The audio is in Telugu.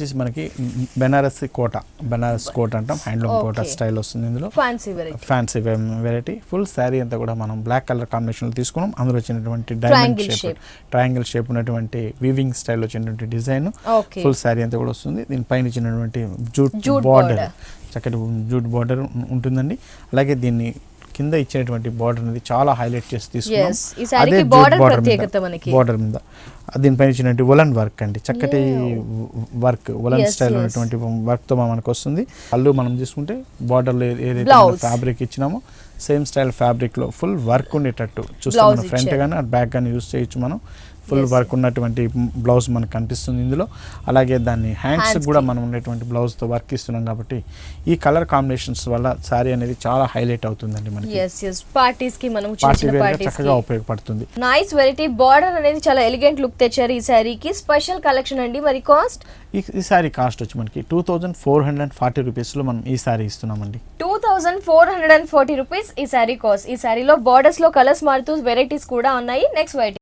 వచ్చేసి మనకి బెనారస్ కోట అంటాం, హ్యాండ్లూమ్ కోట స్టైల్ వస్తుంది. ఇందులో ఫ్యాన్సీ వెరైటీ. ఫుల్ శారీ అంతా కూడా మనం బ్లాక్ కలర్ కాంబినేషన్ లో తీసుకున్నాం. అందులో వచ్చినటువంటి డైమండ్ షేప్, ట్రయాంగిల్ షేప్ ఉన్నటువంటి వీవింగ్ స్టైల్ వచ్చినటువంటి డిజైన్ ఫుల్ శారీ అంతా కూడా వస్తుంది. దీనిపైన ఇచ్చినటువంటి జూట్ బార్డర్, చక్కటి జూట్ బార్డర్ ఉంటుందండి. అలాగే దీన్ని కింద ఇచ్చినటువంటి బార్డర్ అనేది చాలా హైలైట్ చేసి తీసుకున్నాం. అదే బార్డర్ మీద దీనిపైన ఇచ్చినటువంటి ఉలన్ వర్క్ అండి, చక్కటి వర్క్, ఉలన్ స్టైల్ ఉన్నటువంటి వర్క్ తో మనకు వస్తుంది. అల్లు మనం తీసుకుంటే బార్డర్ లో ఏదైతే ఫ్యాబ్రిక్ ఇచ్చినామో సేమ్ స్టైల్ ఫ్యాబ్రిక్ లో ఫుల్ వర్క్ ఉండేటట్టు చూస్తాం. మన ఫ్రంట్ గానీ బ్యాక్ గానీ యూజ్ చేయొచ్చు. మనం ఫుల్ వర్క్ ఉన్నటువంటి బ్లౌజ్ మనకు కనిపిస్తుంది ఇందులో. అలాగే దాన్ని హ్యాండ్స్ కూడా మనం ఉన్నటువంటి బ్లౌజ్ తో వర్క్ ఇస్తున్నాం కాబట్టి ఈ కలర్ కాంబినేషన్స్ వల్ల సారీ అనేది చాలా హైలైట్ అవుతుందండి మనకి. పార్టీస్ కి మనం చక్కగా ఉపయోగపడుతుంది. నైస్ వెరైటీ బార్డర్ అనేది చాలా ఎలిగెంట్ లుక్ తెచ్చారు ఈ సారీకి. స్పెషల్ కలెక్షన్ అండి. మరి కాస్ట్? ఈ సారీ కాస్ట్ వచ్చి మనకి 2440 రూపీస్ లో మనం ఈ సారీ ఇస్తున్నామండి. 2440 రూపీస్ ఈ సారీ కాస్ట్. ఈ సారీలో బార్డర్స్ లో కలర్స్ మారుతూ వెరైటీస్ కూడా ఉన్నాయి. Next variety